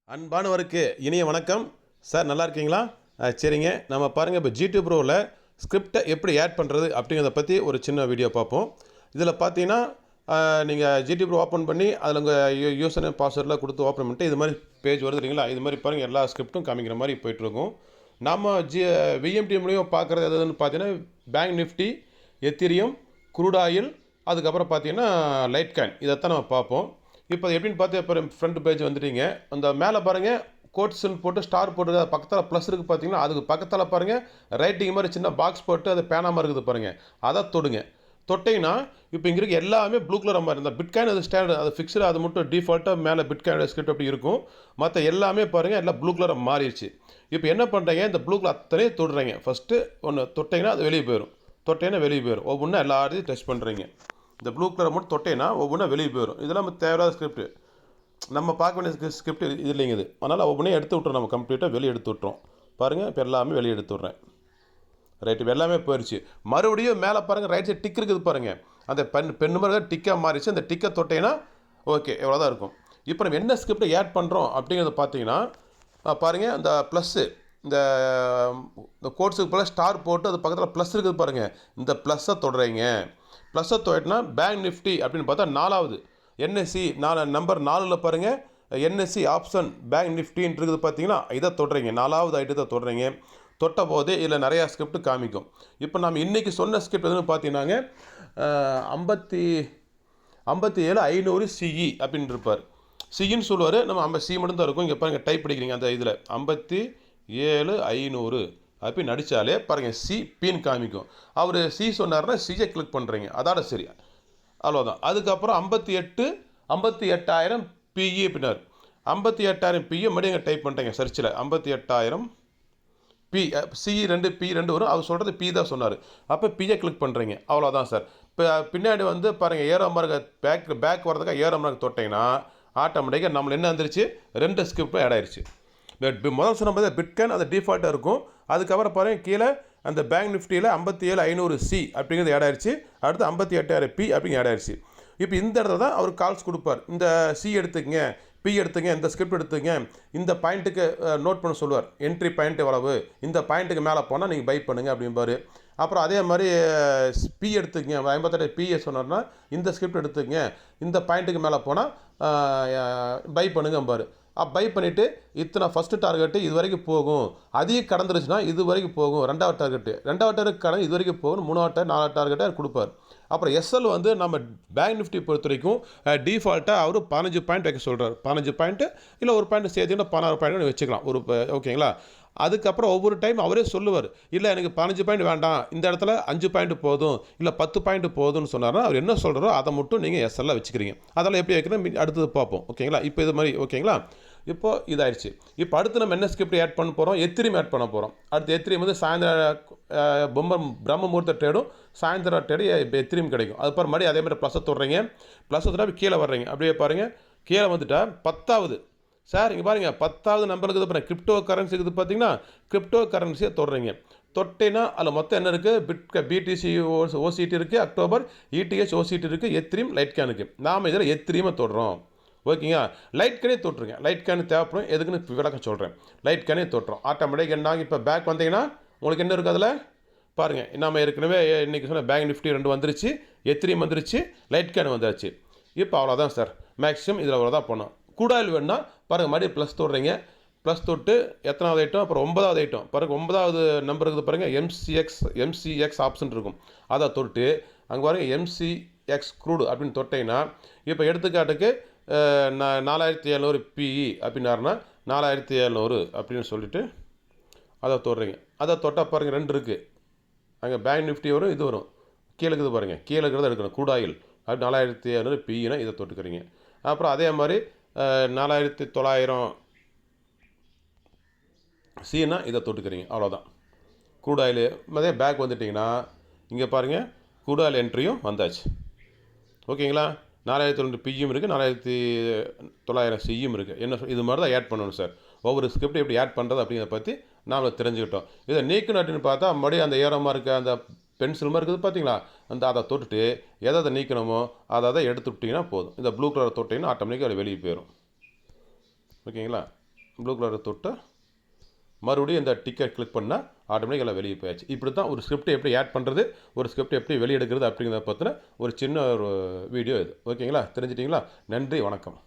அன்பானவருக்கு இனிய வணக்கம் சார். நல்லா இருக்கீங்களா? சரிங்க. நம்ம பாருங்கள், இப்போ ஜிடியூப் ப்ரோவில் ஸ்கிரிப்டை எப்படி ஆட் பண்ணுறது அப்படிங்கிறத பற்றி ஒரு சின்ன வீடியோ பார்ப்போம். இதில் பார்த்தீங்கன்னா நீங்கள் ஜிடியூப் ப்ரோ ஓப்பன் பண்ணி அதில் உங்கள் யூசர் நேம் பாஸ்வேர்டெலாம் கொடுத்து ஓப்பன் பண்ணிட்டு இது மாதிரி பேஜ் வருது இல்லைங்களா? இது மாதிரி பாருங்கள், எல்லா ஸ்கிரிப்டும் காமிக்கிற மாதிரி போய்ட்டுருக்கும். நம்ம விஎம்டி மூலியம் பார்க்குறது எதுன்னு பார்த்தீங்கன்னா bank Nifty, ethereum, crude oil, அதுக்கப்புறம் பார்த்தீங்கன்னா லைட் காயின், இதைத்தான் நம்ம பார்ப்போம். இப்போ எப்படின்னு பார்த்து இப்போ ஃப்ரண்ட் பேஜ் வந்துட்டீங்க. அந்த மேலே பாருங்கள் கோட்ஸ்ன்னு போட்டு ஸ்டார் போட்டு பக்கத்தில் ப்ளஸ் இருக்குது பார்த்தீங்கன்னா, அதுக்கு பக்கத்தில் பாருங்கள் ரைட்டிங் மாதிரி சின்ன பாக்ஸ் போட்டு அது பேனாமல் இருக்குது பாருங்கள், அதை தொடுங்க. தொட்டிங்கன்னா இப்போ இங்கே இருக்க எல்லாமே ப்ளூ கலர் மாதிரி இருந்தால் பிட்காயின் அது ஸ்டாண்டர்ட், அது ஃபிக்ஸ்டு, அது மட்டும் டிஃபால்ட்டாக மேலே பிட்காயின் ஸ்கிரிப்ட் அப்படி இருக்கும். மற்ற எல்லாமே பாருங்கள் எல்லாம் ப்ளூ கலரை மாறிடுச்சு. இப்போ என்ன பண்ணுறீங்க, இந்த ப்ளூ கலர் அத்தனையும் தொடுறீங்க. ஃபஸ்ட்டு ஒன்று தொட்டிங்கன்னா அது வெளியே போயிடும். தொட்டேன்னா வெளியே போயிடும். ஒவ்வொன்றா எல்லாத்தையும் டச் பண்ணுறீங்க. இந்த ப்ளூ கலரை மட்டும் தொட்டேன்னா ஒவ்வொன்றா வெளியே போயிடும். இதெல்லாம் நம்ம தேவையில்லாத ஸ்கிரிப்ட், நம்ம பார்க்க வேண்டிய ஸ்கிரிப்ட் இது இல்லைங்க இது. அதனால் ஒவ்வொன்றையும் எடுத்து விட்றோம், நம்ம கம்ப்ளீட்டாக வெளியே எடுத்து விட்றோம். பாருங்கள், இப்போ எல்லாமே வெளியே எடுத்து விட்றேன். ரைட்டு, எல்லாமே போயிடுச்சு. மறுபடியும் மேலே பாருங்கள் ரைட் சைடு டிக் இருக்குது பாருங்கள், அந்த பெண் மாதிரி டிக்காக மாறிடுச்சு. அந்த டிக்கை தொட்டேன்னா ஓகே, எவ்வளோ தான் இருக்கும். இப்போ நம்ம என்ன ஸ்கிரிப்டை ஆட் பண்ணுறோம் அப்படிங்கிறத பார்த்தீங்கன்னா பாருங்கள், அந்த ப்ளஸ்ஸு, இந்த கோட்ஸுக்கு போல் ஸ்டார் போட்டு அது பக்கத்தில் ப்ளஸ் இருக்குது பாருங்கள், இந்த ப்ளஸ்ஸை தொடுறீங்க. ப்ளஸ்ஸை தொட்டினா பேங்க் நிஃப்டி அப்படின்னு பார்த்தா 4வது என்எஸ்சி நம்பர் 4ல் பாருங்கள், என்எஸ்சி ஆப்ஷன் பேங்க் நிஃப்டின்னு இருக்குது பார்த்தீங்கன்னா, இதை தொடுறீங்க. 4வது ஐட்டத்தை தொடுறீங்க. தொட்ட போதே இதில் நிறையா ஸ்கிரிப்ட் காமிக்கும். இப்போ நம்ம இன்றைக்கி சொன்ன ஸ்கிரிப்ட் எதுன்னு பார்த்தீங்கன்னாங்க 57,500 சிஇ அப்படின்னு இருப்பார். சின்னு சொல்லுவார், நம்ம சி மட்டும் தான் இருக்கும். இங்கே பாருங்கள் டைப் படிக்கிறீங்க, அந்த இதில் 57,500 அப்படி நடித்தாலே பாருங்கள் சி பின்னு காமிக்கும். அவர் சி சொன்னார்னா சியை கிளிக் பண்ணுறீங்க, அதோட சரி, அவ்வளோதான். அதுக்கப்புறம் 58,000 பிஇ அப்படின்னார். 58,000 பிஇ மறுபடியும் எங்கே டைப் பண்ணுறீங்க சர்ச்சில், 58,000 பி சி 2 பி 2 வரும். அவர் சொல்கிறது பி தான் சொன்னார். அப்போ பியை கிளிக் பண்ணுறீங்க, அவ்வளோதான் சார். இப்போ பின்னாடி வந்து பாருங்கள் ஏரோ மார்க் பேக் வரதுக்காக ஏரோ மார்க் தொட்டிங்கன்னா ஆட்டோமேட்டிக்காக நம்மள என்ன வந்துருச்சு, 2 ஸ்கிரிப்டும் ஆட் ஆயிடுச்சு. முதல் சொன்ன போது பிட்காயின் அது டிஃபால்ட்டாக இருக்கும். அதுக்கப்புறம் பாருங்கள் கீழே அந்த பேங்க் நிஃப்டியில் 57,500 சி அப்படிங்கிறது ஆட் ஆயிடுச்சு. அடுத்து 58,000 பி அப்படிங்க ஆட் ஆயிடுச்சு. இப்போ இந்த இடத்துல தான் அவர் கால்ஸ் கொடுப்பார். இந்த சி எடுத்துக்கங்க, பி எடுத்துங்க, இந்த ஸ்கிரிப்ட் எடுத்துங்க, இந்த பாயிண்ட்டுக்கு நோட் பண்ண சொல்லுவார். என்ட்ரி பாயிண்ட் எவ்வளவு, இந்த பாயிண்ட்டுக்கு மேலே போனால் நீங்கள் பை பண்ணுங்கள் அப்படிம்பார். அப்புறம் அதே மாதிரி பி எடுத்துக்கங்க, 58 பிஏ சொன்னார்னா இந்த ஸ்கிரிப்ட் எடுத்துக்கங்க, இந்த பாயிண்ட்டுக்கு மேலே போனால் பை பண்ணுங்கம்பார். பை பண்ணிவிட்டு இத்தனை ஃபஸ்ட்டு டார்கெட்டு இது வரைக்கும் போகும், அதிகம் கடந்துருச்சுன்னா இது வரைக்கும் போகும். ரெண்டாவது டார்கெட் கடந்து இது வரைக்கும் போகும். 3வது 4வது டார்கெட்டாக கொடுப்பார். அப்புறம் எஸ்எல் வந்து நம்ம பேங்க் நிஃப்டி பொறுத்த வரைக்கும் டிஃபால்ட்டாக அவர் 15 பாயிண்ட் வைக்க சொல்கிறார். 15 பாயிண்ட்டு இல்லை ஒரு பாயிண்ட் சேர்த்துன்னா 16 பாயிண்ட் வச்சுக்கலாம் ஒரு, ஓகேங்களா? அதுக்கப்புறம் ஒவ்வொரு டைம் அவரே சொல்லுவார், இல்லை எனக்கு 15 பாயிண்ட் வேண்டாம், இந்த இடத்துல 5 பாயிண்ட் போதும், இல்லை 10 பாயிண்ட் போதும்னு சொன்னார்னா அவர் என்ன சொல்கிறாரோ அதை மட்டும் நீங்கள் எஸ்எல்ல வச்சுக்கிறீங்க. அதெல்லாம் எப்படி வைக்கணும் அடுத்தது பார்ப்போம், ஓகேங்களா? இப்போ இது மாதிரி ஓகேங்களா? இப்போது இதாகிடுச்சு. இப்போ அடுத்து நம்ம என்ன ஸ்கிரிப்ட் ஆட் பண்ண போகிறோம், எத்திரியம் ஆட் பண்ண போகிறோம். அடுத்து எத்திரியம் வந்து சாயந்தரம் பிரம்ம முகூர்த்த ட்ரேடும் சாயந்தரம் ட்ரேடு எத்திரியம் கிடைக்கும். அது பாரு மறுபடியும் அதே மாதிரி ப்ளஸ்ஸை தொடுறீங்க. ப்ளஸ்ஸை தொட கீழே வர்றீங்க. அப்படியே பாருங்கள் கீழே வந்துட்டா 10வது சார், இங்கே பாருங்கள் 10வது நம்பருக்கு இது பாருங்கள் கிரிப்டோ கரன்சி இருக்குது பார்த்தீங்கன்னா, கிரிப்டோ கரன்சியை தொடுறீங்க. தொட்டினா அதில் மொத்தம் என்ன இருக்குது, பிடிசி ஓசிடி இருக்குது, அக்டோபர் இடிஹெச் ஓசிடி இருக்குது, எத்திரியம் லைட் கேன் இருக்குது. நாம் இதில் எத்திரியமை தொடுறோம், ஓகேங்க. லைட் கேனே தொட்டுருங்க. லைட் கேனு தேவைப்படும், எதுக்குன்னு விளக்கம் சொல்கிறேன். லைட் கேனே தொட்டுறோம். ஆட்டோமேட்டிக் என்ன இப்போ பேக் வந்தீங்கன்னா உங்களுக்கு என்ன இருக்குது அதில் பாருங்கள். நம்ம ஏற்கனவே இன்றைக்கி சொன்ன பேங்க் நிஃப்டி 2 வந்துருச்சு, எத்திரியம் வந்துருச்சு, லைட் கேன் வந்துருச்சு. இப்போ அவ்வளோதான் சார், மேக்ஸிமம் இதில் அவ்வளோதான் பண்ணோம். கூடாயில் வேணுன்னா பாருங்கள் மறுபடியும் ப்ளஸ் தொடுறீங்க. ப்ளஸ் தொட்டு எத்தனாவது ஐட்டம், அப்புறம் 9வது ஐட்டம் பாருங்கள், 9வது நம்பர் இருக்குது பாருங்கள், எம்சிஎக்ஸ் ஆப்ஷன் இருக்கும். அதை தொட்டு அங்கே பாருங்கள் எம்சிஎக்ஸ் க்ரூடு அப்படின்னு தொட்டிங்கன்னா, இப்போ எடுத்துக்காட்டுக்கு 4,700 பிஇ அப்படின்னாருன்னா 4,700 அப்படின்னு சொல்லிவிட்டு அதை தொடுறீங்க. அதை தொட்டால் பாருங்கள் 2 இருக்குது. அங்கே பேங்க் நிஃப்டி வரும், இது வரும். கீழே இருக்குது பாருங்கள், கீழே இருக்கிறத எடுக்கணும். கூடாயில் அப்படி 4,700 பிஇனா இதை தொட்டுக்கிறீங்க. அப்புறம் அதே மாதிரி 4,900 சின்னா இதை தொட்டுக்கிறீங்க, அவ்வளோதான். கூடாயில் அதே பேக் வந்துட்டிங்கன்னா இங்கே பாருங்கள் கூடாயில் என்ட்ரியும் வந்தாச்சு, ஓகேங்களா? 4,700 பியும் இருக்குது, 4,900 சியும் இருக்குது. என்ன இது மாதிரி தான் ஆட் பண்ணணும் சார். ஒவ்வொரு ஸ்கிரிப்ட் எப்படி ஆட் பண்ணுறது அப்படிங்கிறத பற்றி நாம் தெரிஞ்சுக்கிட்டோம். இதை நீக்கணும் அப்படின்னு பார்த்தா மறுபடியும் அந்த ஏரமாக இருக்க அந்த பென்சில் மாதிரி இருக்குது பார்த்தீங்களா, அதை தொட்டுட்டு எதை நீக்கணுமோ அதை எடுத்து விட்டிங்கன்னா போதும். இந்த ப்ளூ கலரை தொட்டிங்கன்னா ஆட்டோமேட்டிக்காக அது வெளியே போயிடும், ஓகேங்களா? ப்ளூ கலரை தொட்டு மறுபடியும் இந்த டிக்கெட் கிளிக் பண்ணால் ஆட்டோமேட்டிக்காக எல்லாம் வெளியே போயாச்சு. இப்படி தான் ஒரு ஸ்கிரிப்டை எப்படி ஆட் பண்ணுறது, ஒரு ஸ்கிரிப்டை எப்படி வெளியெடுக்கிறது அப்படிங்கிறத பற்றின ஒரு சின்ன ஒரு வீடியோ இது. ஓகேங்களா? தெரிஞ்சிட்டிங்களா? நன்றி, வணக்கம்.